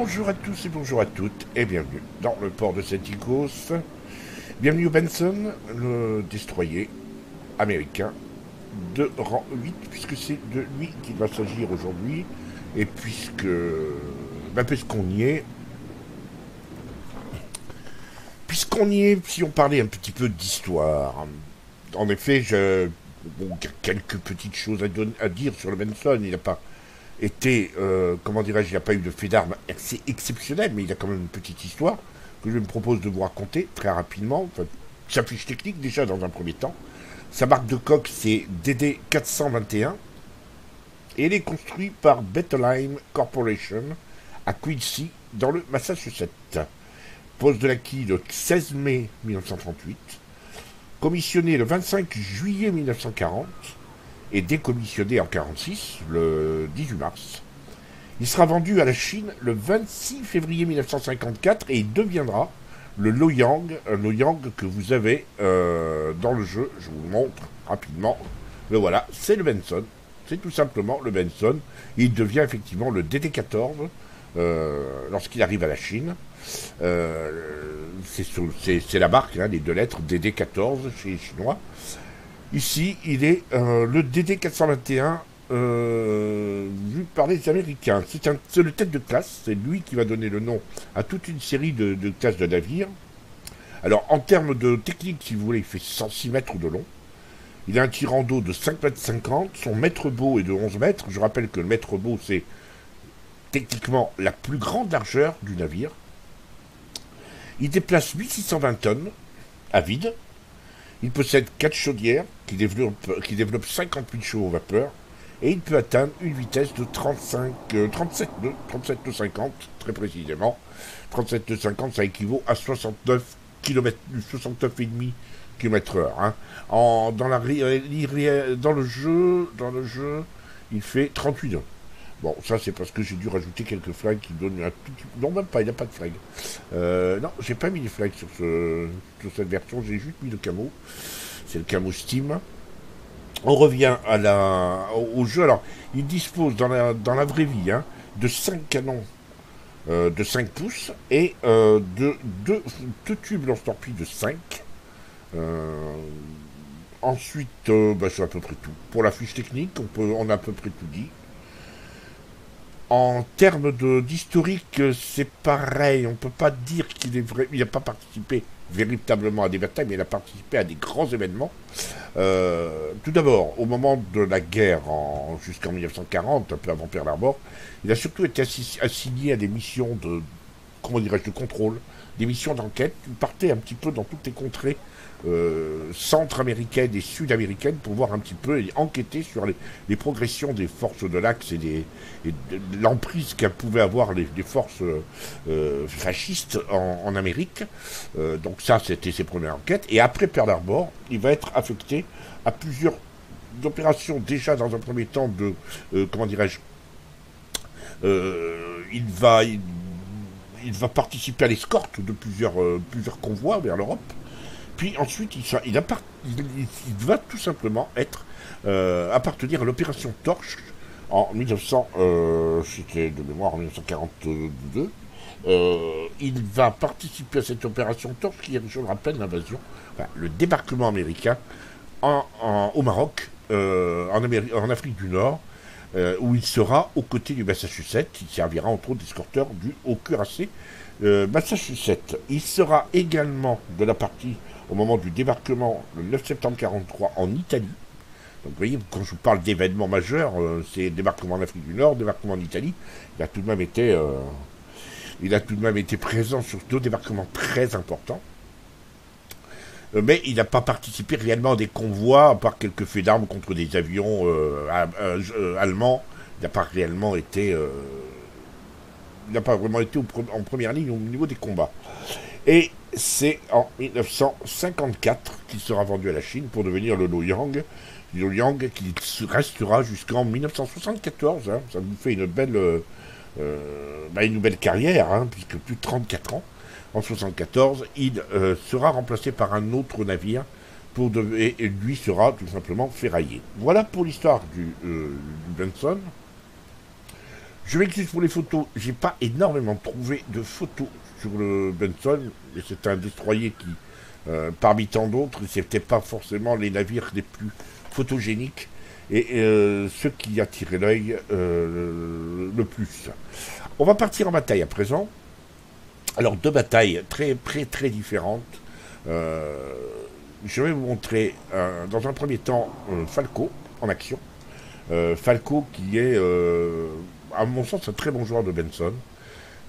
Bonjour à tous et bonjour à toutes et bienvenue dans le port de Santikos. Bienvenue au Benson, le destroyer américain de rang 8, puisque c'est de lui qu'il va s'agir aujourd'hui. Et puisqu'on y est, si on parlait un petit peu d'histoire. En effet, il y a quelques petites choses à dire sur le Benson. Il n'a pas été, comment dirais-je, il n'y a pas eu de fait d'armes assez exceptionnel, mais il y a quand même une petite histoire que je me propose de vous raconter très rapidement. Enfin, sa fiche technique déjà dans un premier temps. Sa marque de coque c'est DD 421 et il est construit par Bettelheim Corporation à Quincy dans le Massachusetts. Pose de la quille le 16 mai 1938, commissionné le 25 juillet 1940 et décommissionné en 1946 le 18 mars. Il sera vendu à la Chine le 26 février 1954 et il deviendra le Loyang, un Loyang que vous avez dans le jeu. Je vous le montre rapidement. Mais voilà, c'est le Benson. C'est tout simplement le Benson. Il devient effectivement le DD-14 lorsqu'il arrive à la Chine. C'est la marque, hein, les deux lettres DD-14 chez les Chinois. Ici, il est le DD-421 vu par les Américains. C'est le tête de classe, c'est lui qui va donner le nom à toute une série de classes de navires. Alors, en termes de technique, si vous voulez, il fait 106 mètres de long. Il a un tirant d'eau de 5,50 m, son mètre beau est de 11 mètres. Je rappelle que le mètre beau, c'est techniquement la plus grande largeur du navire. Il déplace 1620 tonnes à vide. Il possède 4 chaudières qui développent 58 chevaux vapeur et il peut atteindre une vitesse de 37 nœuds 50 très précisément. 37 nœuds 50, ça équivaut à 69 km, 69,5 km/h. Hein. Dans le jeu, il fait 38 nœuds. Bon, ça c'est parce que j'ai dû rajouter quelques flags qui donnent un tout petit peu... Non, même pas, il n'y a pas de flag. Non, j'ai pas mis les flags sur cette version, j'ai juste mis le camo. C'est le camo Steam. On revient au jeu. Alors, il dispose dans la vraie vie de 5 canons de 5 pouces et de 2 tubes lance-torpilles de 5. Ensuite, c'est à peu près tout. Pour la fiche technique, on a à peu près tout dit. En termes d'historique, c'est pareil. On ne peut pas dire il n'a pas participé véritablement à des batailles, mais il a participé à des grands événements. Tout d'abord, au moment de la guerre jusqu'en 1940, un peu avant Pearl Harbor, il a surtout été assigné à des missions de contrôle, des missions d'enquête. Il partait un petit peu dans toutes les contrées centre-américaines et sud-américaines pour voir un petit peu et enquêter sur les progressions des forces de l'Axe et de l'emprise qu'elles pouvaient avoir les forces fascistes en Amérique. Donc ça, c'était ses premières enquêtes. Et après Pearl Harbor, il va être affecté à plusieurs opérations déjà dans un premier temps il va participer à l'escorte de plusieurs convois vers l'Europe. Puis ensuite, il va tout simplement appartenir à l'opération Torche en 1900, c'était de mémoire en 1942. Il va participer à cette opération Torche qui est, je le rappelle, l'invasion, le débarquement américain au Maroc, en Afrique du Nord, où il sera aux côtés du Massachusetts. Il servira entre autres d'escorteur au cuirassé Massachusetts. Il sera également de la partie au moment du débarquement le 9 septembre 1943 en Italie. Donc vous voyez, quand je vous parle d'événements majeurs, c'est débarquement en Afrique du Nord, débarquement en Italie. Il a tout de même été présent sur 2 débarquements très importants. Mais il n'a pas participé réellement à des convois, à part quelques faits d'armes contre des avions allemands. Il n'a pas réellement été... il n'a pas vraiment été en première ligne au niveau des combats. Et c'est en 1954 qu'il sera vendu à la Chine pour devenir le Loyang. Le Loyang qui restera jusqu'en 1974. Hein. Ça vous fait une belle carrière, puisque plus de 34 ans. En 1974, il sera remplacé par un autre navire et lui sera tout simplement ferraillé. Voilà pour l'histoire du Benson. Je m'excuse pour les photos, j'ai pas énormément trouvé de photos sur le Benson, et c'est un destroyer qui, parmi tant d'autres, c'était pas forcément les navires les plus photogéniques et ceux qui attiraient l'œil le plus. On va partir en bataille à présent. Alors deux batailles très différentes. Je vais vous montrer dans un premier temps Falco en action. Falco qui est à mon sens un très bon joueur de Benson.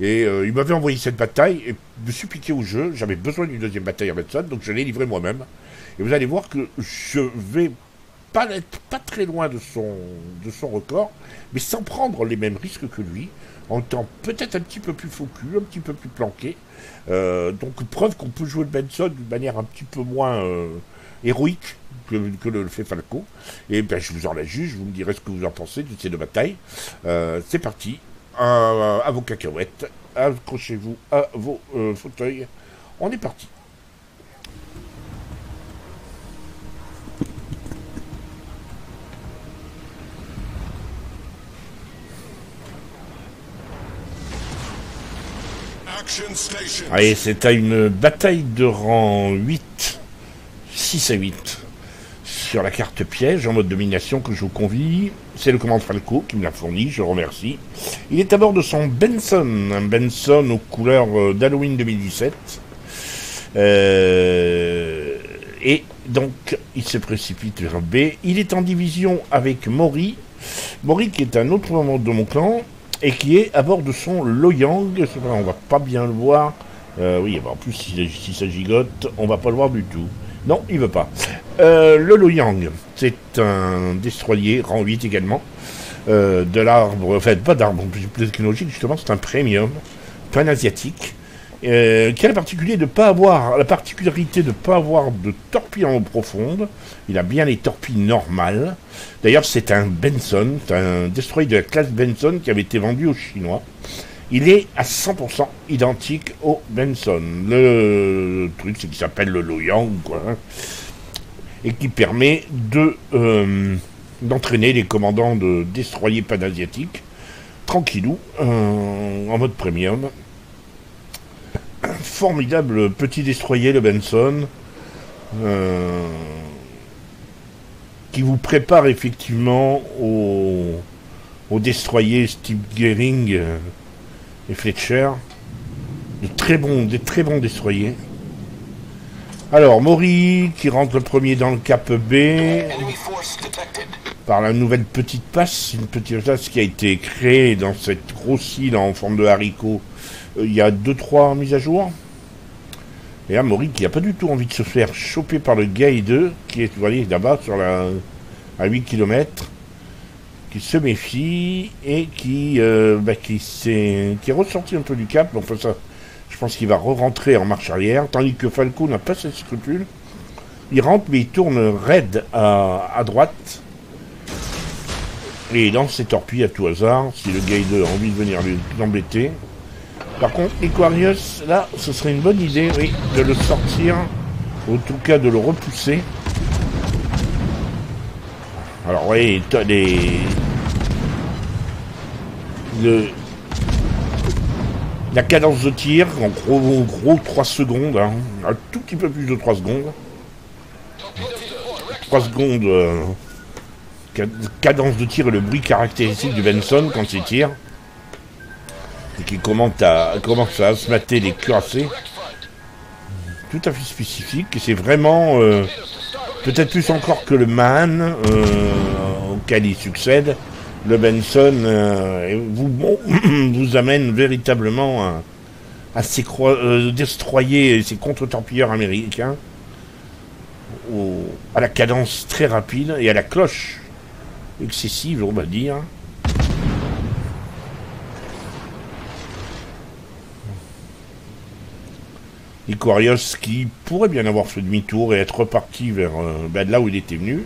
Et il m'avait envoyé cette bataille et je me suis piqué au jeu. J'avais besoin d'une deuxième bataille à Benson, donc je l'ai livré moi-même. Et vous allez voir que je vais pas être pas très loin de son record, mais sans prendre les mêmes risques que lui, en étant peut-être un petit peu plus faux cul, un petit peu plus planqué. Donc preuve qu'on peut jouer le Benson d'une manière un petit peu moins héroïque que le fait Falco. Et ben, je vous en la juge, vous me direz ce que vous en pensez de ces deux batailles. C'est parti, à vos cacahuètes, accrochez-vous à vos fauteuils. On est parti. Allez, c'est à une bataille de rang 8, 6 à 8, sur la carte piège en mode domination que je vous convie. C'est le commandant Falco qui me l'a fourni, je le remercie. Il est à bord de son Benson, un Benson aux couleurs d'Halloween 2017. Et donc, il se précipite vers B. Il est en division avec Mori. Mori qui est un autre membre de mon clan et qui est à bord de son Loyang. On va pas bien le voir. Oui, en plus, si ça gigote, on va pas le voir du tout. Non, il veut pas. Le Loyang, c'est un destroyer, rang 8 également, de l'arbre, enfin pas d'arbre plus technologique, justement, c'est un premium, pan-asiatique, qui a la particularité de pas avoir de torpilles en eau profonde. Il a bien les torpilles normales. D'ailleurs, c'est un Benson, un destroyer de la classe Benson qui avait été vendu aux Chinois. Il est à 100% identique au Benson. Le truc, c'est qu'il s'appelle le Loyang, quoi, hein, et qui permet d'entraîner les commandants de destroyers panasiatiques tranquillou, en mode premium. Un formidable petit destroyer, le Benson, qui vous prépare effectivement au destroyer Steve Gehring et Fletcher, des très bons destroyers. Alors, Mori qui rentre le premier dans le cap B par la nouvelle petite passe, une petite passe qui a été créée dans cette grosse île en forme de haricot il y a 2-3 mises à jour. Et là, Mori qui n'a pas du tout envie de se faire choper par le Gai 2 qui est, vous voyez, là-bas à 8 km, qui se méfie et qui est ressorti un peu du cap. Donc ça, je pense qu'il va re-rentrer en marche arrière, tandis que Falco n'a pas ses scrupules. Il rentre, mais il tourne raide à droite et il lance ses torpilles à tout hasard si le Gai 2 a envie de venir l'embêter. Par contre, Aquarius, là, ce serait une bonne idée, oui, de le sortir, ou en tout cas de le repousser. Alors, oui, la cadence de tir, en gros 3 secondes, hein, un tout petit peu plus de 3 secondes. 3 secondes, cadence de tir et le bruit caractéristique du Benson quand il tire. Et qui commence à se mater les cuirassés. Tout à fait spécifique. Et c'est vraiment, peut-être plus encore que le Man, auquel il succède, le Benson vous amène véritablement à ces destroyer ces contre-torpilleurs américains à la cadence très rapide et à la cloche excessive, on va dire. Aquarius qui pourrait bien avoir fait demi-tour et être reparti vers là où il était venu.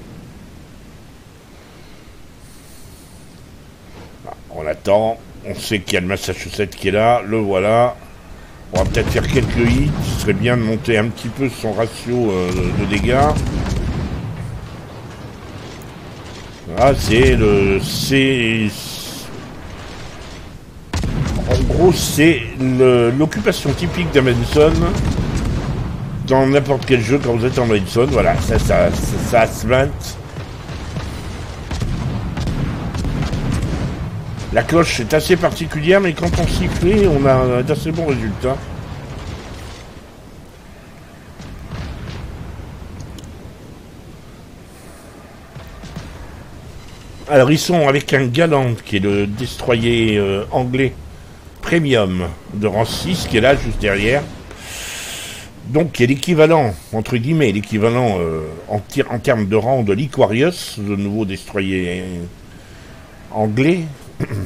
On attend, on sait qu'il y a le Massachusetts qui est là, le voilà. On va peut-être faire quelques hits, ce serait bien de monter un petit peu son ratio de dégâts. Voilà, c'est En gros, c'est l'occupation typique d'Amundsen dans n'importe quel jeu quand vous êtes en Amundsen. Voilà, ça se mainte. La cloche est assez particulière, mais quand on siffle, on a d'assez bons résultats. Alors ils sont avec un Galant, qui est le destroyer anglais premium de rang 6, qui est là juste derrière. Donc qui est l'équivalent, entre guillemets, l'équivalent en termes de rang de l'Iquarius, le nouveau destroyer anglais,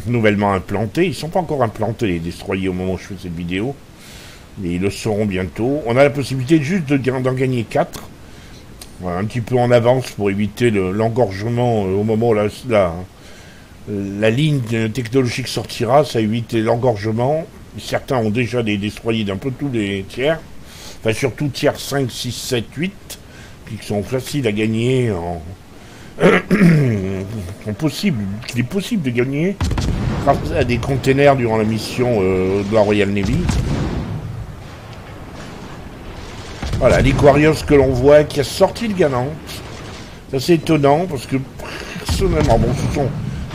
nouvellement implanté. Ils ne sont pas encore implantés, les destroyers, au moment où je fais cette vidéo, mais ils le seront bientôt. On a la possibilité juste d'en gagner 4. Voilà, un petit peu en avance pour éviter l'engorgement au moment où la ligne technologique sortira, ça évite l'engorgement. Certains ont déjà des destroyers d'un peu tous les tiers, enfin surtout tiers 5, 6, 7, 8, qui sont faciles à gagner qu'il est possible de gagner grâce à des containers durant la mission de la Royal Navy. Voilà, l'Iquarius que l'on voit qui a sorti le Galant. C'est assez étonnant parce que personnellement, bon, ce sont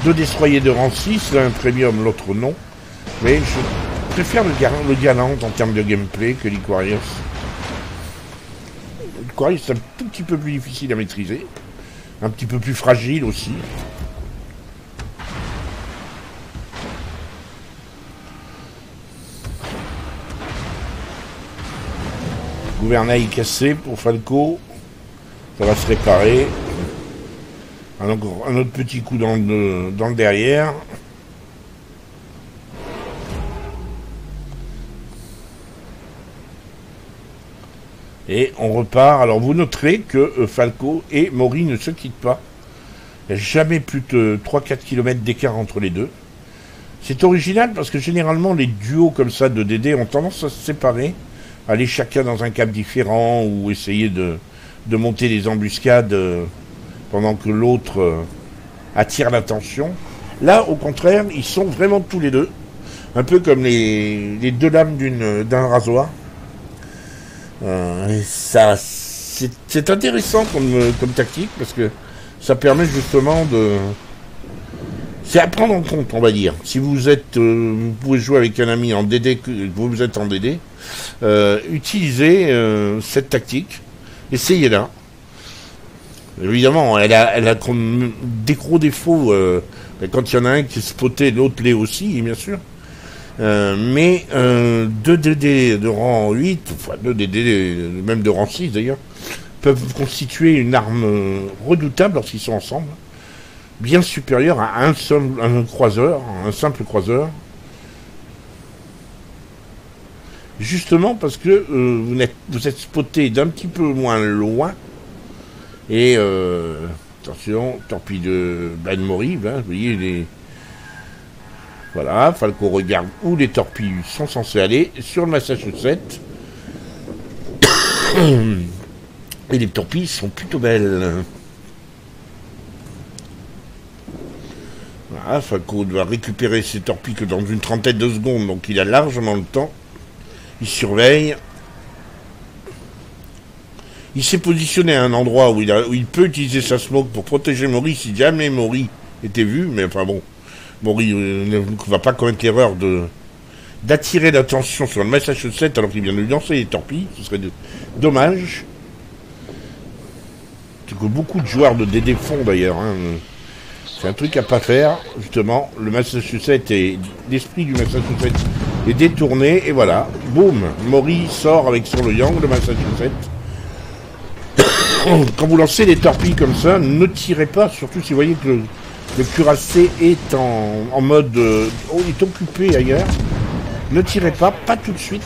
deux destroyers de rang 6, l'un premium, l'autre non. Mais je préfère le Galant en termes de gameplay que l'Iquarius. L'Iquarius est un tout petit peu plus difficile à maîtriser. Un petit peu plus fragile aussi. Gouvernail cassé pour Falco. Ça va se réparer. Un autre petit coup dans le derrière. Et on repart. Alors vous noterez que Falco et Maury ne se quittent pas. Il n'y a jamais plus de 3-4 km d'écart entre les deux. C'est original parce que généralement les duos comme ça de DD ont tendance à se séparer, aller chacun dans un cap différent ou essayer de monter des embuscades pendant que l'autre attire l'attention. Là, au contraire, ils sont vraiment tous les deux, un peu comme les deux lames d'un rasoir. C'est intéressant comme tactique parce que ça permet justement de... C'est à prendre en compte, on va dire. Si vous pouvez jouer avec un ami en DD, que vous êtes en DD, utilisez cette tactique, essayez-la. Évidemment, elle a des gros défauts. Quand il y en a un qui est spoté, l'autre l'est aussi, bien sûr. Mais 2 DD de rang 8, enfin 2 DD même de rang 6 d'ailleurs, peuvent constituer une arme redoutable lorsqu'ils sont ensemble. Bien supérieur à un croiseur, un simple croiseur. Justement parce que vous êtes spoté d'un petit peu moins loin. Et attention, torpille de Blind Morive, hein, vous voyez les... Voilà, Falco regarde où les torpilles sont censées aller, sur le Massachusetts. Et les torpilles sont plutôt belles. Voilà, Falco doit récupérer ses torpilles que dans une trentaine de secondes, donc il a largement le temps. Il surveille. Il s'est positionné à un endroit où il peut utiliser sa smoke pour protéger Maury si jamais Maury était vu, mais enfin bon, Maury ne va pas commettre l'erreur d'attirer l'attention sur le Massachusetts alors qu'il vient de lui lancer les torpilles, ce serait dommage. C'est que beaucoup de joueurs de DD font d'ailleurs, hein. C'est un truc à pas faire, justement. Le Massachusetts et l'esprit du Massachusetts est détourné, et voilà, boum, Maury sort avec son le Yang, le Massachusetts. Quand vous lancez des torpilles comme ça, ne tirez pas, surtout si vous voyez que le cuirassé est en mode... il est occupé ailleurs. Ne tirez pas tout de suite.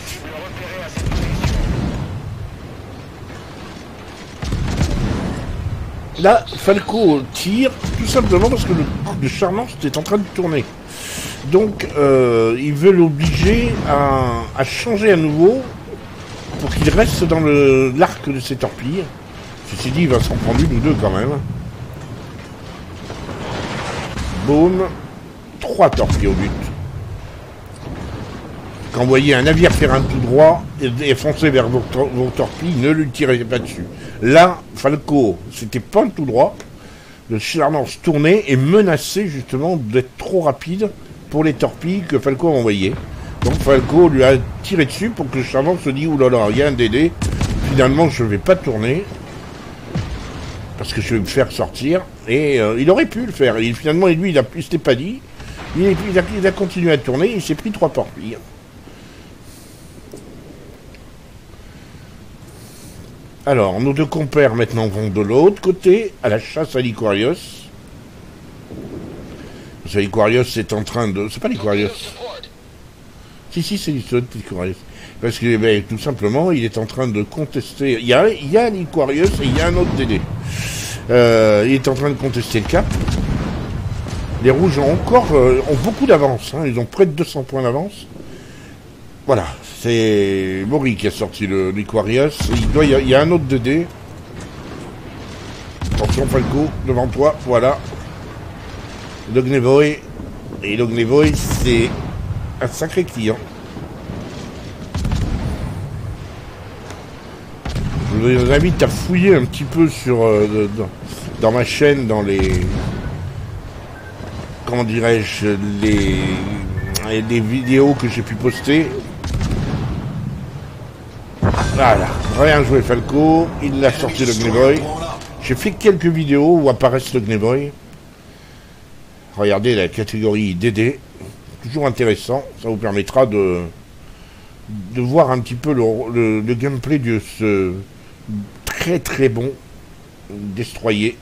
Là, Falco tire tout simplement parce que le charmant est en train de tourner. Donc, ils veulent l'obliger à changer à nouveau pour qu'il reste dans l'arc de ses torpilles. Ceci dit, il va s'en prendre une ou deux quand même. Boum. 3 torpilles au but. Quand vous voyez un navire faire un tout droit et foncer vers vos torpilles, ne lui tirez pas dessus. Là, Falco, c'était pas un tout droit. Le Charnant se tournait et menaçait justement d'être trop rapide pour les torpilles que Falco a envoyées. Donc Falco lui a tiré dessus pour que le Charnant se dise « Oulala, il y a un DD, finalement je ne vais pas tourner, parce que je vais me faire sortir. » Et il aurait pu le faire. Et finalement, lui, il s'était pas dit. Il a continué à tourner, il s'est pris 3 torpilles. Alors, nos 2 compères maintenant vont de l'autre côté, à la chasse à l'Iquarius. Parce que l'Iquarius est en train de... C'est pas l'Iquarius. Si, c'est l'Iquarius. Parce que, ben, tout simplement, il est en train de contester... Il y a l'Iquarius et il y a un autre DD. Il est en train de contester le cap. Les rouges ont beaucoup d'avance. Hein. Ils ont près de 200 points d'avance. Voilà, c'est Maury qui a sorti l'Iquarius. Il y a un autre 2D. Attention Falco, devant toi, voilà. L'Ognevoy. Et l'Ognevoy, c'est un sacré client. Je vous invite à fouiller un petit peu dans ma chaîne, dans les... Comment dirais-je, les vidéos que j'ai pu poster. Voilà, rien joué Falco, il a sorti le Gnevoy. J'ai fait quelques vidéos où apparaissent le Gnevoy. Regardez la catégorie DD, toujours intéressant, ça vous permettra de voir un petit peu le gameplay de ce très très bon destroyer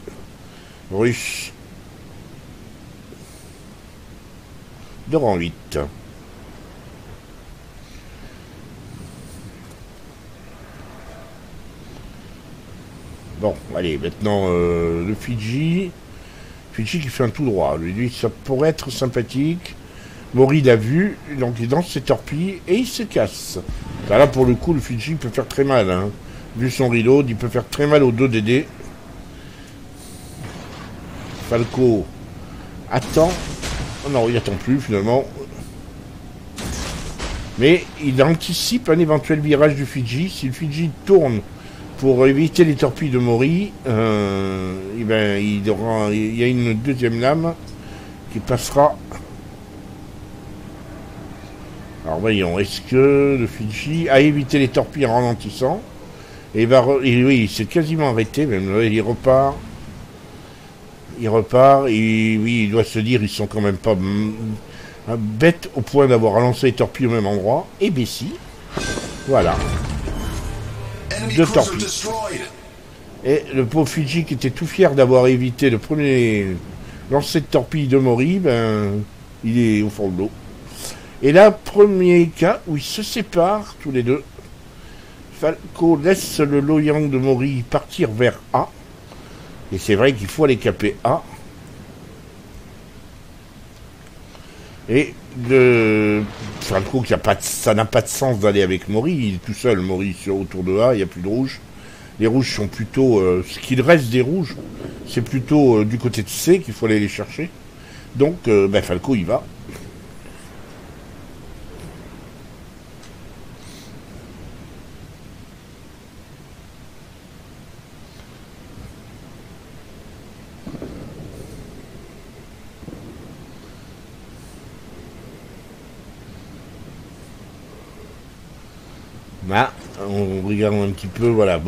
russe de rang 8. Bon, allez, maintenant le Fidji. Fidji qui fait un tout droit. Lui, ça pourrait être sympathique. Maury l'a vu, donc il danse ses torpilles et il se casse. Là, pour le coup, le Fidji peut faire très mal. Hein. Vu son reload, il peut faire très mal aux 2 DD. Falco attend. Oh non, il attend plus finalement. Mais il anticipe un éventuel virage du Fidji. Si le Fidji tourne pour éviter les torpilles de Maury, il y a une 2e lame qui passera. Alors voyons, est-ce que le Fidji a évité les torpilles en ralentissant? Et oui, il s'est quasiment arrêté, même là, il repart. Il repart, et oui, il doit se dire, ils sont quand même pas bêtes au point d'avoir lancé les torpilles au même endroit. Et bien si, voilà. 2 torpilles. Et le pauvre Fidji qui était tout fier d'avoir évité le premier lancer de torpille de Maury, ben, il est au fond de l'eau. Et là, premier cas où ils se séparent tous les 2. Falco laisse le Loyang de Maury partir vers A. Et c'est vrai qu'il faut aller caper A. Et Falco, ça n'a pas de sens d'aller avec Maury. Il est tout seul, Maury, autour de A, il n'y a plus de rouge. Les rouges sont plutôt... ce qu'il reste des rouges, c'est plutôt du côté de C qu'il faut aller les chercher. Donc, Falco, il va. Là, on regarde un petit peu, voilà.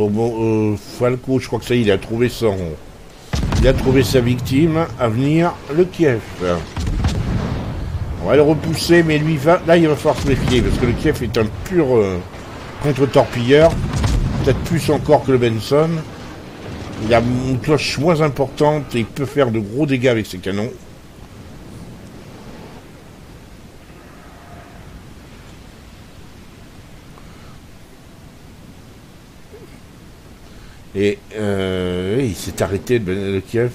Falco, je crois que ça y est, il a trouvé sa victime. À venir, le Kiev. On va le repousser, mais lui là, il va falloir se méfier, parce que le Kiev est un pur contre-torpilleur. Peut-être plus encore que le Benson. Il a une cloche moins importante et il peut faire de gros dégâts avec ses canons. Et il s'est arrêté, le Kiev.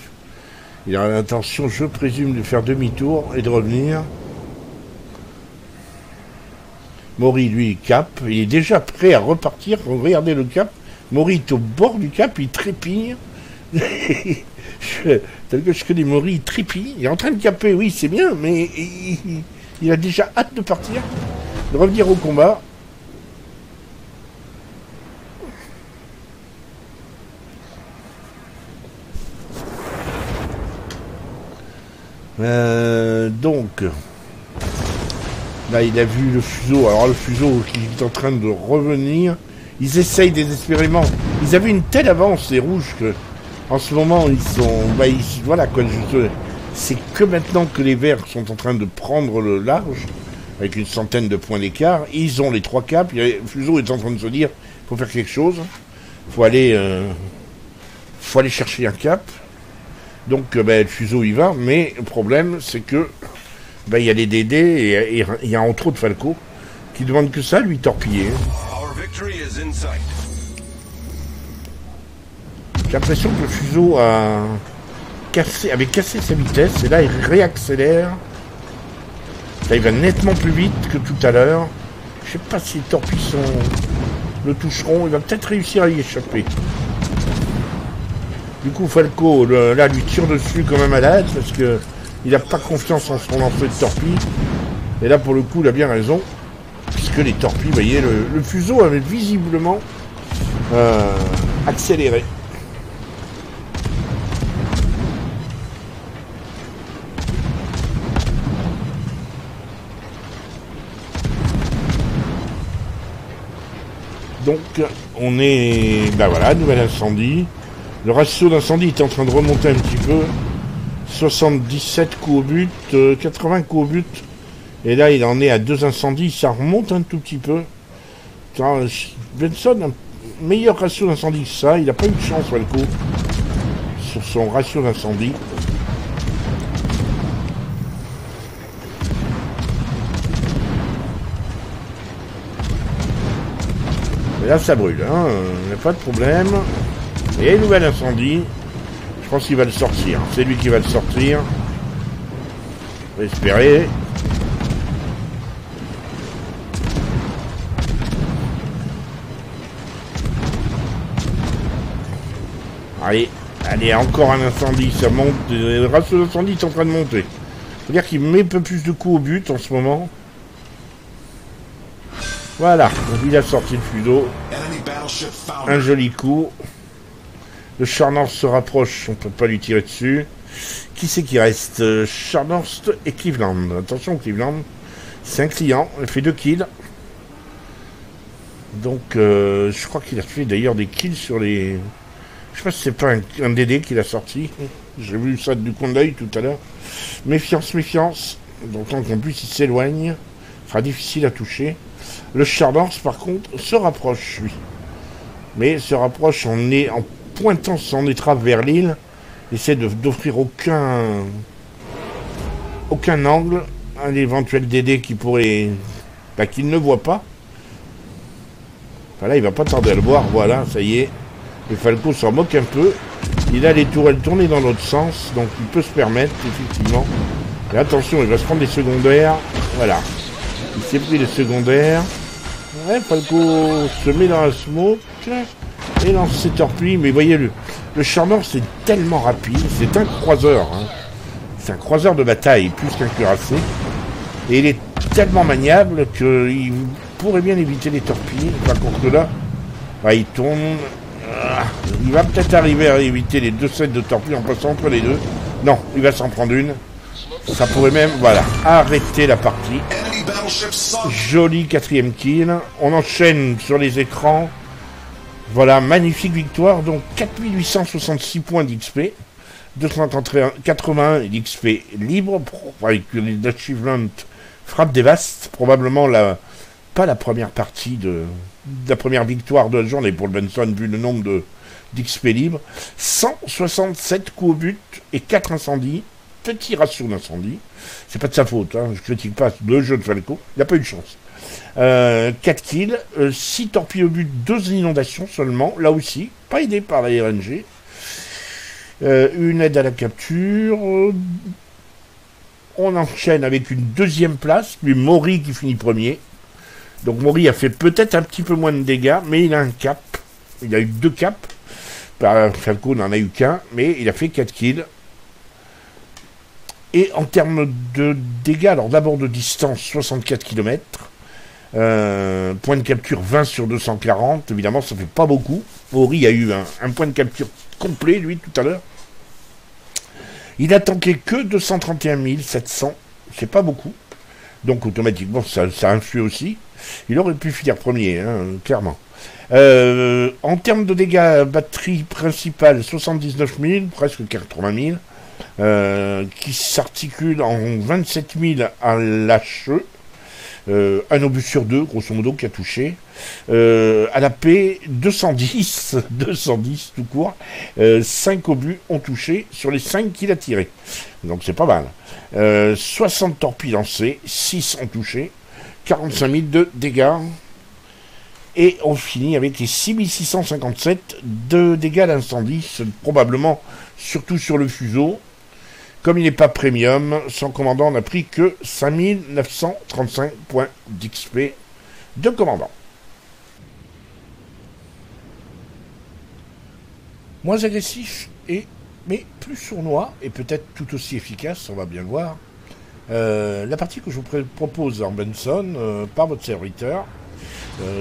Il a l'intention, je présume, de faire demi-tour et de revenir. Maury, lui, cap. Il est déjà prêt à repartir. Regardez le cap. Maury est au bord du cap, il trépigne. Tel que je connais Maury, il trépigne. Il est en train de caper, oui, c'est bien, mais il a déjà hâte de partir. de revenir au combat. Donc, là, il a vu le fuseau. Alors, le fuseau qui est en train de revenir. Ils essayent désespérément. Ils avaient une telle avance, les rouges, que en ce moment, ils sont... voilà, quoi. C'est que maintenant que les verts sont en train de prendre le large, avec une centaine de points d'écart. Ils ont les 3 caps. Le fuseau est en train de se dire, il faut faire quelque chose. Faut aller chercher un cap. Donc, le fuseau y va. Mais le problème, c'est que il y a les DD et il y a entre autres Falco qui demande que ça, lui torpiller. J'ai l'impression que le fuseau avait cassé sa vitesse et là il réaccélère. Là il va nettement plus vite que tout à l'heure. Je sais pas si les torpilles le toucheront. Il va peut-être réussir à y échapper. Du coup Falco là lui tire dessus quand même à la hâte parce que il n'a pas confiance en son lancer de torpille. Et là pour le coup il a bien raison. Puisque les torpilles, vous voyez, le fuseau avait visiblement accéléré. Donc, on est... voilà, nouvel incendie. Le ratio d'incendie est en train de remonter un petit peu. 77 coups au but, 80 coups au but. Et là, il en est à 2 incendies. Ça remonte un tout petit peu. Benson a un meilleur ratio d'incendie que ça. Il n'a pas eu de chance, Falco, sur son ratio d'incendie. Mais là, ça brûle. Il n'y a pas de problème. Et il y a un nouvel incendie. Je pense qu'il va le sortir. C'est lui qui va le sortir. On va espérer. Allez, encore un incendie, ça monte, le ratio d'incendie est en train de monter. Faut dire qu'il met un peu plus de coups au but en ce moment. Voilà, il a sorti le fuseau. Un joli coup. Le Charnorst se rapproche, on peut pas lui tirer dessus. Qui c'est qui reste? Charnorst et Cleveland. Attention Cleveland, c'est un client, il fait 2 kills. Donc je crois qu'il a fait d'ailleurs des kills sur les... Je sais pas si c'est pas un DD qu'il a sorti. J'ai vu ça du coin d'œil tout à l'heure. Méfiance, méfiance. D'autant qu'en plus il s'éloigne. Ce sera difficile à toucher. Le Charnorst par contre se rapproche, lui. Mais se rapproche en pointant son étrave vers l'île. Essaie d'offrir aucun angle à l'éventuel DD qui pourrait... qu'il ne voit pas. Voilà, il va pas tarder à le voir. Voilà, ça y est. Et Falco s'en moque un peu. Il a les tourelles tournées dans l'autre sens, donc il peut se permettre, effectivement. Et attention, il va se prendre des secondaires. Voilà. Il s'est pris les secondaires. Ouais, Falco se met dans la smoke et lance ses torpilles. Mais voyez, le Charnorst c'est tellement rapide. C'est un croiseur. C'est un croiseur de bataille, plus qu'un cuirassé. Et il est tellement maniable qu'il pourrait bien éviter les torpilles. Par contre là, il tourne... Il va peut-être arriver à éviter les 2 sets de torpilles en passant entre les deux. Non, il va s'en prendre une. Ça pourrait même, arrêter la partie. Joli 4e kill. On enchaîne sur les écrans. Voilà, magnifique victoire. Donc 4866 points d'XP. 281 d'XP libre. Avec l'achievement frappe des vastes. Probablement pas la première partie de la première victoire de la journée pour le Benson, vu le nombre d'XP libre. 167 coups au but et 4 incendies. Petit ratio d'incendie. C'est pas de sa faute, je critique pas le jeu de Falco. Il n'a pas eu de chance. 4 kills, 6 torpilles au but, 2 inondations seulement. Là aussi, pas aidé par la RNG. Une aide à la capture. On enchaîne avec une 2e place. Puis Maury qui finit premier. Donc Maury a fait peut-être un petit peu moins de dégâts, mais il a un cap. Il a eu 2 caps. Falco n'en a eu qu'un, mais il a fait 4 kills. Et en termes de dégâts, alors d'abord de distance, 64 km. Point de capture 20 sur 240. Évidemment, ça fait pas beaucoup. Ori a eu un point de capture complet, lui, tout à l'heure. Il a tanké que 231 700. C'est pas beaucoup. Donc, automatiquement, ça influe aussi. Il aurait pu finir premier, hein, clairement. En termes de dégâts, batterie principale, 79 000, presque 80 000. Qui s'articule en 27 000 à l'HE. Un obus sur deux, grosso modo, qui a touché. À la P, 210 tout court. 5 obus ont touché sur les 5 qu'il a tirés. Donc c'est pas mal. 60 torpilles lancées, 6 ont touché. 45 000 de dégâts. Et on finit avec les 6657 de dégâts d'incendie. Probablement, surtout sur le fuseau. Comme il n'est pas premium, son commandant n'a pris que 5935 points d'XP de commandant. Moins agressif, mais plus sournois, et peut-être tout aussi efficace, on va bien le voir. La partie que je vous propose en Benson, par votre serviteur,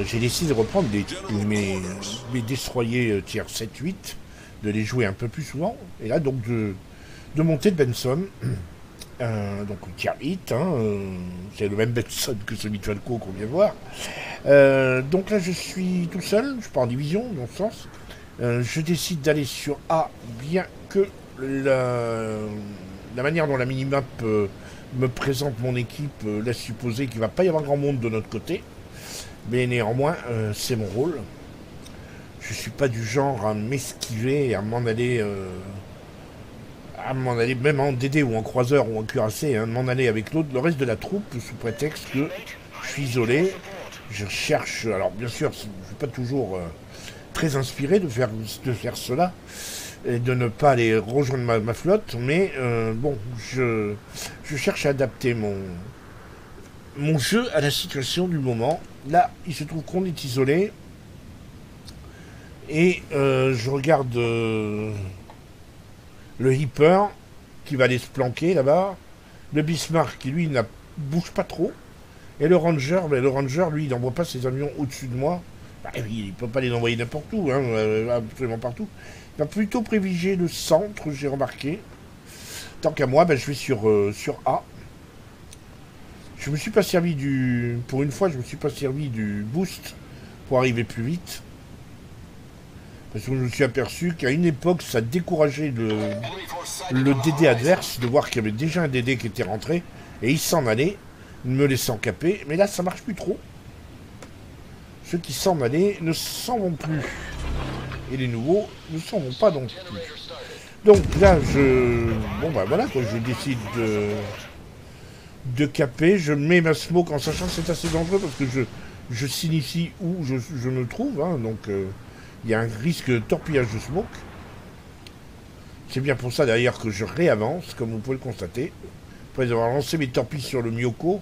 j'ai décidé de reprendre mes destroyers tier 7-8, de les jouer un peu plus souvent, et là donc de monter de Benson, donc tier 8, c'est le même Benson que celui de Falco qu'on vient voir. Donc là je suis tout seul, je pars en division dans ce sens. Je décide d'aller sur A, bien que la manière dont la minimap me présente mon équipe laisse supposer qu'il ne va pas y avoir grand monde de notre côté. Mais néanmoins, c'est mon rôle. Je suis pas du genre à m'esquiver et à m'en aller même en DD ou en croiseur ou en cuirassé, m'en aller avec l'autre, le reste de la troupe, sous prétexte que je suis isolé. Je cherche, alors bien sûr, je ne suis pas toujours très inspiré de faire cela, et de ne pas aller rejoindre ma flotte, mais bon, je cherche à adapter mon jeu à la situation du moment. Là, il se trouve qu'on est isolé, et je regarde le Hipper qui va aller se planquer là-bas, le Bismarck qui lui bouge pas trop, et le Ranger, lui il n'envoie pas ses avions au-dessus de moi. Il ne peut pas les envoyer n'importe où, absolument partout. Il va plutôt privilégier le centre, j'ai remarqué. Tant qu'à moi, je vais sur A. Je me suis pas servi pour une fois, je me suis pas servi du boost pour arriver plus vite. Parce que je me suis aperçu qu'à une époque, ça décourageait le DD adverse de voir qu'il y avait déjà un DD qui était rentré et il s'en allait, me laissant caper. Mais là, ça marche plus trop. Ceux qui s'en allaient ne s'en vont plus. Et les nouveaux ne s'en vont pas non plus. Donc là, voilà, quand je décide de caper, je mets ma smoke en sachant que c'est assez dangereux parce que je signifie où je me trouve. Donc il y a un risque de torpillage de smoke. C'est bien pour ça d'ailleurs que je réavance, comme vous pouvez le constater. Après avoir lancé mes torpilles sur le Myoko,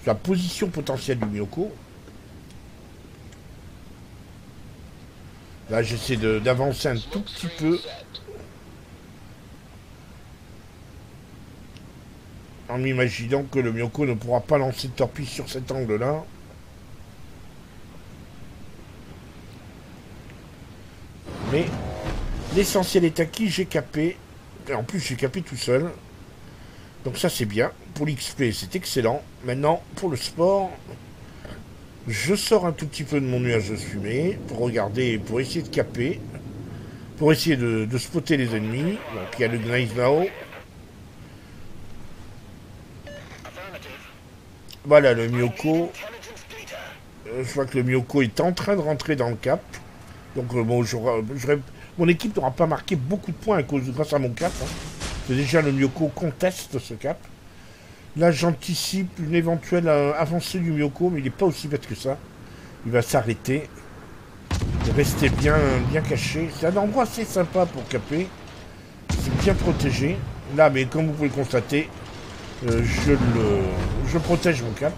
sur la position potentielle du Myoko. Là, j'essaie d'avancer un tout petit peu. En m'imaginant que le Myoko ne pourra pas lancer de torpille sur cet angle-là. Mais l'essentiel est acquis, j'ai capé. Et en plus, j'ai capé tout seul. Donc ça, c'est bien. Pour l'XP, c'est excellent. Maintenant, pour le sport, je sors un tout petit peu de mon nuage de fumée pour regarder, pour essayer de caper, pour essayer de spotter les ennemis. Donc il y a le Gneisenau. Voilà le Myoko. Je vois que le Myoko est en train de rentrer dans le cap. Donc mon équipe n'aura pas marqué beaucoup de points grâce à mon cap. C'est déjà le Myoko conteste ce cap. Là j'anticipe une éventuelle avancée du Myoko, mais il n'est pas aussi bête que ça. Il va s'arrêter. Rester bien caché. C'est un endroit assez sympa pour caper. C'est bien protégé. Là, mais comme vous pouvez le constater, je protège mon cap.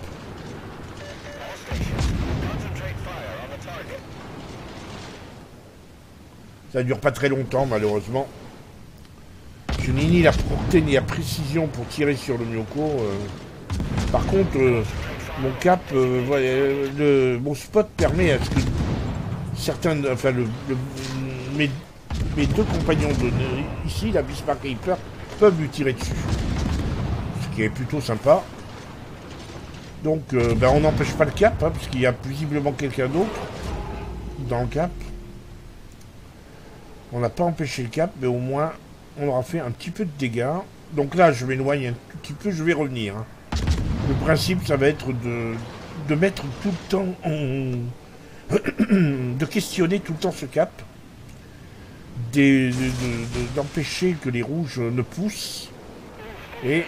Ça ne dure pas très longtemps, malheureusement. Je n'ai ni la portée ni la précision pour tirer sur le Myoko. Par contre, Mon cap, voilà, mon spot permet à ce que certains, enfin mes, mes deux compagnons ici, la Bismarck et Hitler, peuvent lui tirer dessus. Ce qui est plutôt sympa. Donc on n'empêche pas le cap, hein, parce qu'il y a visiblement quelqu'un d'autre dans le cap. On n'a pas empêché le cap, mais au moins on aura fait un petit peu de dégâts. Donc là je m'éloigne un tout petit peu, je vais revenir. Hein. Le principe ça va être de mettre tout le temps en... de questionner tout le temps ce cap. D'empêcher que les rouges ne poussent. Et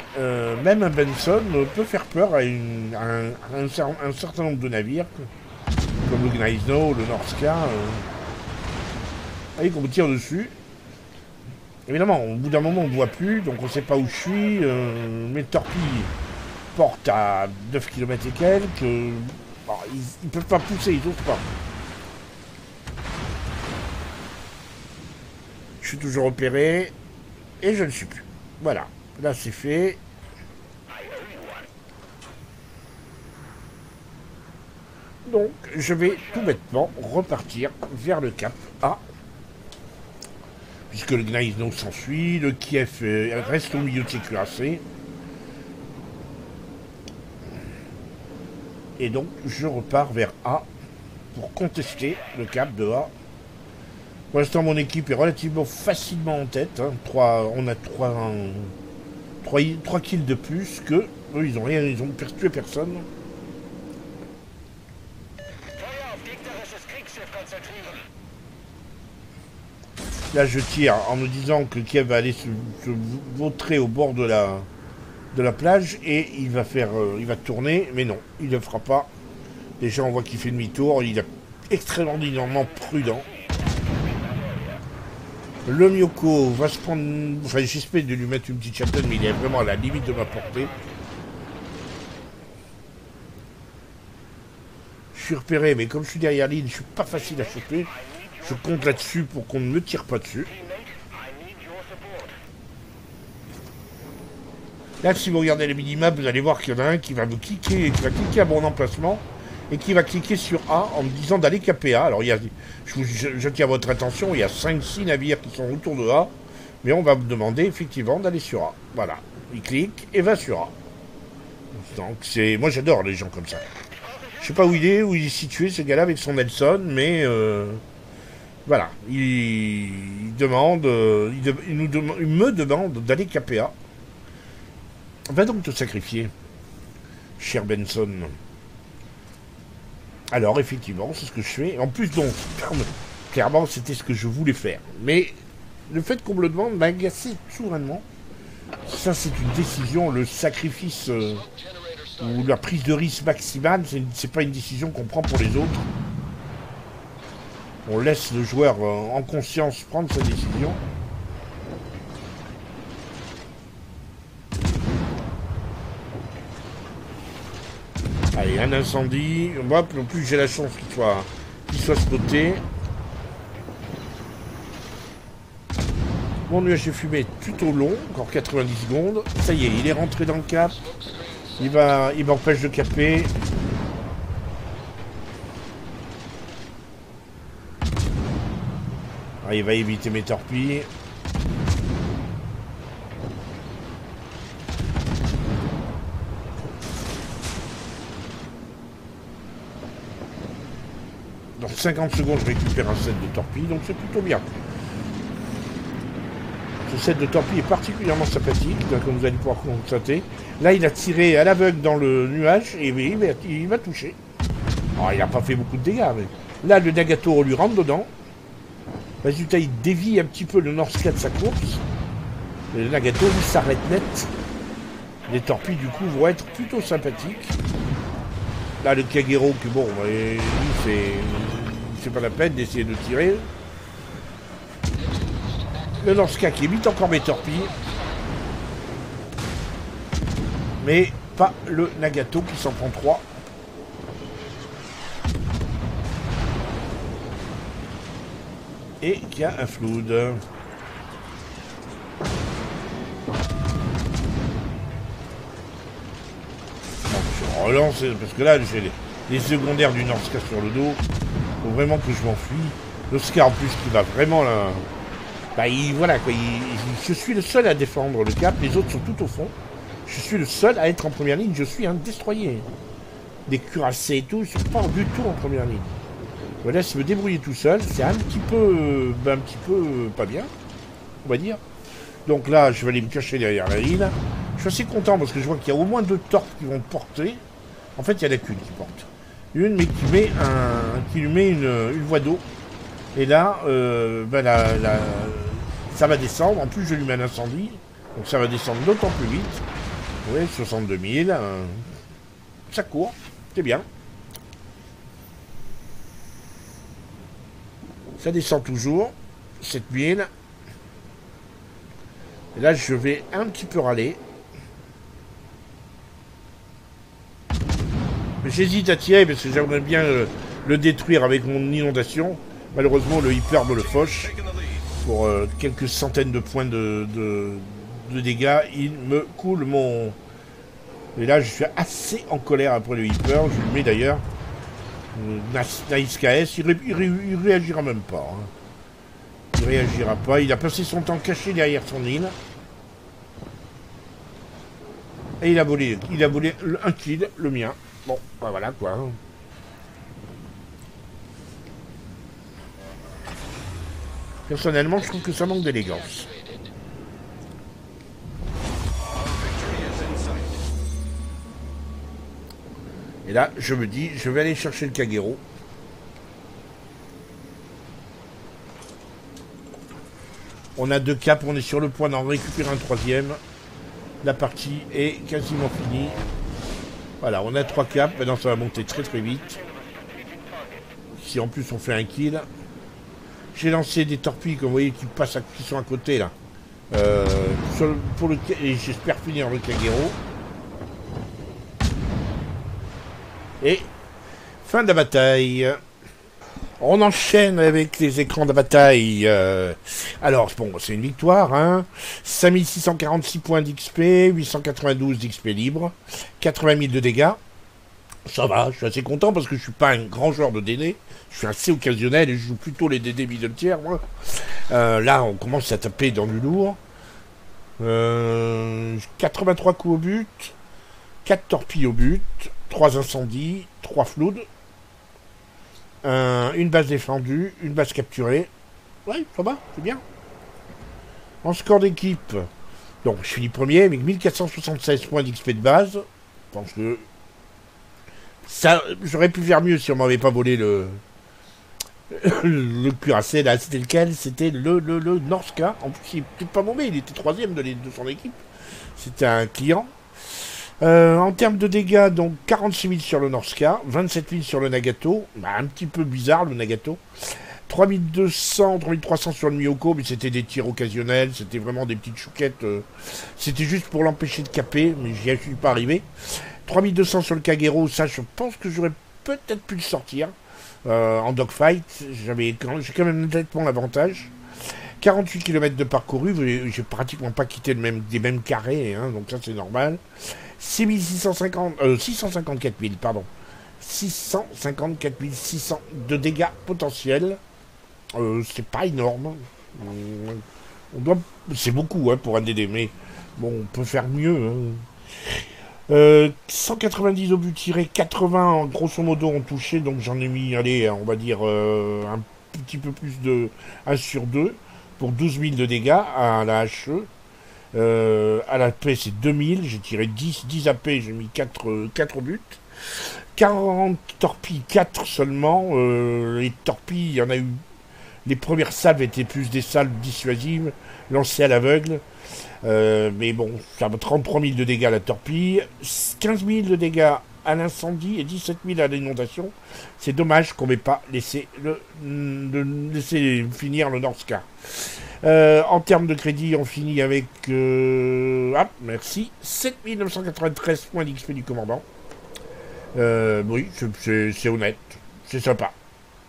même un Benson peut faire peur à un certain nombre de navires, comme le Gneisno, le Norska. Allez, qu'on me tire dessus. Évidemment, au bout d'un moment, on ne voit plus, donc on ne sait pas où je suis. Mes torpilles portent à 9 km et quelques. Bon, ils ne peuvent pas pousser, ils n'osent pas. Je suis toujours opéré, et je ne suis plus. Voilà. Là, c'est fait. Donc, je vais tout bêtement repartir vers le cap A. Puisque le Gneisno s'ensuit, le Kiev reste au milieu de ses cuirassés. Et donc, je repars vers A pour contester le cap de A. Pour l'instant, mon équipe est relativement facilement en tête. Hein. On a 3 kills de plus que eux, ils ont rien, ils ont tué personne. Là je tire en me disant que Kiev va aller se vautrer au bord de la plage et il va tourner, mais non, il ne le fera pas. Déjà on voit qu'il fait demi-tour, il est extrêmement prudent. Le Myoko va se prendre... Enfin, j'espère de lui mettre une petite chapelle, mais il est vraiment à la limite de ma portée. Je suis repéré, mais comme je suis derrière l'île, je suis pas facile à choper. Je compte là-dessus pour qu'on ne me tire pas dessus. Là, si vous regardez les minimap, vous allez voir qu'il y en a un qui va me cliquer, qui va cliquer à mon emplacement et qui va cliquer sur A en me disant d'aller caper A. Alors, je tiens votre attention, il y a 5-6 navires qui sont autour de A, mais on va me demander effectivement d'aller sur A. Voilà, il clique et va sur A. Donc, moi j'adore les gens comme ça. Je sais pas où il est situé ce gars-là avec son Nelson, mais voilà, il me demande d'aller caper A. Va donc te sacrifier, cher Benson. Alors, effectivement, c'est ce que je fais. En plus, donc, clairement, c'était ce que je voulais faire. Mais le fait qu'on me le demande m'a agacé souverainement. Ça, c'est une décision, le sacrifice ou la prise de risque maximale, c'est pas une décision qu'on prend pour les autres. On laisse le joueur en conscience prendre sa décision. Allez, un incendie. Hop, en plus j'ai la chance qu'il soit spoté. Mon nuage de fumée est plutôt long, encore 90 secondes. Ça y est, il est rentré dans le cap. Il m'empêche de caper. Ah, il va éviter mes torpilles. Dans 50 secondes, je récupère un set de torpilles, donc c'est plutôt bien. Ce set de torpilles est particulièrement sympathique, comme vous allez pouvoir constater. Là, il a tiré à l'aveugle dans le nuage et il m'a touché. Alors, il n'a pas fait beaucoup de dégâts, mais là, le Nagato lui rentre dedans. Résultat, il dévie un petit peu le Norska de sa course. Et le Nagato, lui, s'arrête net. Les torpilles, du coup, vont être plutôt sympathiques. Là, le Kagero, que bon, c'est pas la peine d'essayer de tirer. Le Norska qui évite encore mes torpilles. Mais pas le Nagato qui s'en prend 3. Et qui a un flood. Donc, je relance, parce que là, j'ai les secondaires du Norska sur le dos. Faut vraiment que je m'enfuis. L'Oscar, en plus, qui va vraiment là. Bah, voilà quoi. Je suis le seul à défendre le cap. Les autres sont tout au fond. Je suis le seul à être en première ligne. Je suis un destroyer. Des cuirassés et tout, ils sont pas du tout en première ligne. Je me laisse me débrouiller tout seul. C'est un petit peu pas bien, on va dire. Donc là, je vais aller me cacher derrière la ligne. Je suis assez content parce que je vois qu'il y a au moins 2 torpes qui vont porter. En fait, il y en a qu'une qui porte. Une, mais qui lui met une voie d'eau. Et là, ça va descendre. En plus, je lui mets un incendie. Donc ça va descendre d'autant plus vite. Oui, 62 000. Ça court. C'est bien. Ça descend toujours. 7 000. Et là, je vais un petit peu râler. Mais j'hésite à tirer parce que j'aimerais bien le détruire avec mon inondation. Malheureusement, le hyper me le fauche. Pour quelques centaines de points de dégâts, il me coule mon... Et là, je suis assez en colère après le hyper. Je lui mets d'ailleurs Nice KS. Il réagira même pas. Hein. Il réagira pas. Il a passé son temps caché derrière son île. Et il a volé un kill, le mien. Bon, bah voilà quoi. Personnellement, je trouve que ça manque d'élégance. Et là, je me dis, je vais aller chercher le Kagero. On a 2 caps, on est sur le point d'en récupérer un 3e. La partie est quasiment finie. Voilà, on a 3 caps. Maintenant, ça va monter très très vite. Si en plus on fait un kill. J'ai lancé des torpilles, comme vous voyez, qui sont à côté là. Et j'espère finir le Kagero. Et fin de la bataille. On enchaîne avec les écrans de bataille. Alors, bon, c'est une victoire. Hein. 5646 points d'XP, 892 d'XP libre, 80 000 de dégâts. Ça va, je suis assez content parce que je suis pas un grand joueur de DD. Je suis assez occasionnel et je joue plutôt les DD middle tier, moi. Là, on commence à taper dans du lourd. 83 coups au but, 4 torpilles au but, 3 incendies, 3 floods. Une base défendue, une base capturée. Ouais, ça va, c'est bien. En score d'équipe, donc je finis premier avec 1476 points d'XP de base. Je pense que ça, j'aurais pu faire mieux si on m'avait pas volé le cuirassé là. C'était lequel? C'était le Norska. En plus, il était pas mauvais, il était 3e de son équipe. C'était un client. En termes de dégâts, donc 46 000 sur le Norska, 27 000 sur le Nagato, bah, un petit peu bizarre le Nagato, 3200, 3300 sur le Miyoko, mais c'était des tirs occasionnels, c'était vraiment des petites chouquettes, c'était juste pour l'empêcher de caper, mais j'y suis pas arrivé. 3200 sur le Kagero, ça je pense que j'aurais peut-être pu le sortir en dogfight, j'ai quand même nettement l'avantage. 48 km de parcouru, j'ai pratiquement pas quitté des mêmes carrés, hein, donc ça c'est normal. 654 000, pardon. 654 600 de dégâts potentiels. C'est pas énorme. C'est beaucoup hein, pour un DD, mais bon, on peut faire mieux. Hein. 190 obus tirés, 80 grosso modo ont touché, donc j'en ai mis, allez, on va dire un petit peu plus de 1 sur 2 pour 12 000 de dégâts à la HE. À la paix c'est 2000, j'ai tiré 10 AP, j'ai mis 4 buts. 40 torpilles, 4 seulement. Les torpilles, il y en a eu. Les premières salves étaient plus des salves dissuasives, lancées à l'aveugle. Mais bon, ça va 33 000 de dégâts à la torpille, 15 000 de dégâts à l'incendie et 17 000 à l'inondation. C'est dommage qu'on n'ait pas laissé finir le Norska. En termes de crédit, on finit avec... merci. 7 993 points d'XP du commandant. Oui, c'est honnête. C'est sympa.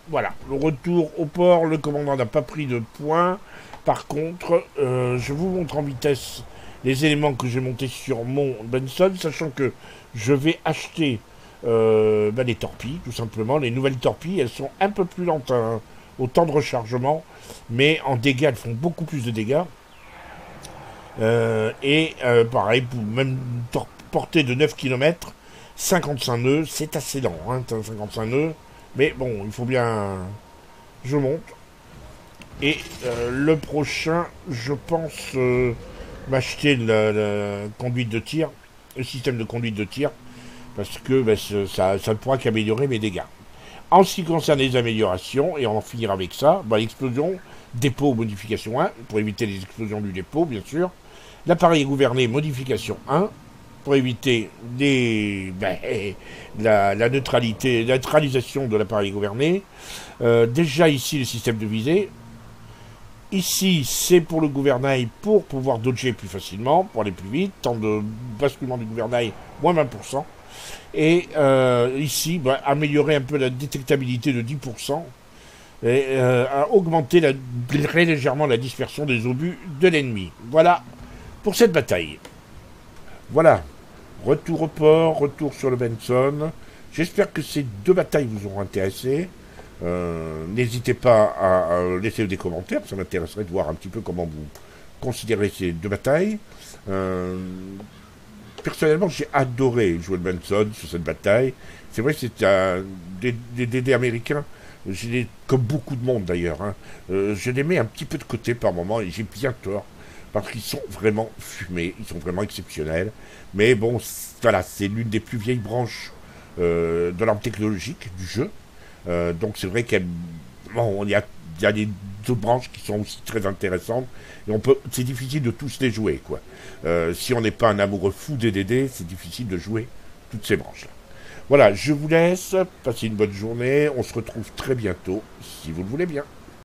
Voilà. Le retour au port, le commandant n'a pas pris de points. Par contre, je vous montre en vitesse les éléments que j'ai montés sur mon Benson, sachant que je vais acheter les torpilles, tout simplement. Les nouvelles torpilles, elles sont un peu plus lentes au temps de rechargement, mais en dégâts, elles font beaucoup plus de dégâts. Pareil, pour même une portée de 9 km, 55 nœuds, c'est assez lent, 55 nœuds. Mais bon, il faut bien... Je monte. Et le prochain, je pense m'acheter la conduite de tir, le système de conduite de tir, parce que ça ne pourra qu'améliorer mes dégâts. En ce qui concerne les améliorations, et on en finira avec ça, l'explosion, dépôt, modification 1, pour éviter les explosions du dépôt, bien sûr. L'appareil gouverné, modification 1, pour éviter la neutralisation de l'appareil gouverné. Déjà ici, le système de visée. Ici, c'est pour le gouvernail pour pouvoir dodger plus facilement, pour aller plus vite. Temps de basculement du gouvernail, moins 20%. Et ici, améliorer un peu la détectabilité de 10%. Et augmenter légèrement la dispersion des obus de l'ennemi. Voilà pour cette bataille. Voilà. Retour au port, retour sur le Benson. J'espère que ces deux batailles vous auront intéressé. N'hésitez pas à laisser des commentaires, ça m'intéresserait de voir un petit peu comment vous considérez ces deux batailles. Personnellement, j'ai adoré jouer le Benson sur cette bataille. C'est vrai que c'est des DD américains, comme beaucoup de monde d'ailleurs. Je les mets un petit peu de côté par moment et j'ai bien tort. Parce qu'ils sont vraiment fumés, ils sont vraiment exceptionnels. Mais bon, voilà, c'est l'une des plus vieilles branches de l'arme technologique du jeu. Donc c'est vrai qu'il y a des autres branches qui sont aussi très intéressantes. Et c'est difficile de tous les jouer, quoi. Si on n'est pas un amoureux fou des DD, c'est difficile de jouer toutes ces branches-là. Voilà, je vous laisse, passez une bonne journée. On se retrouve très bientôt, si vous le voulez bien.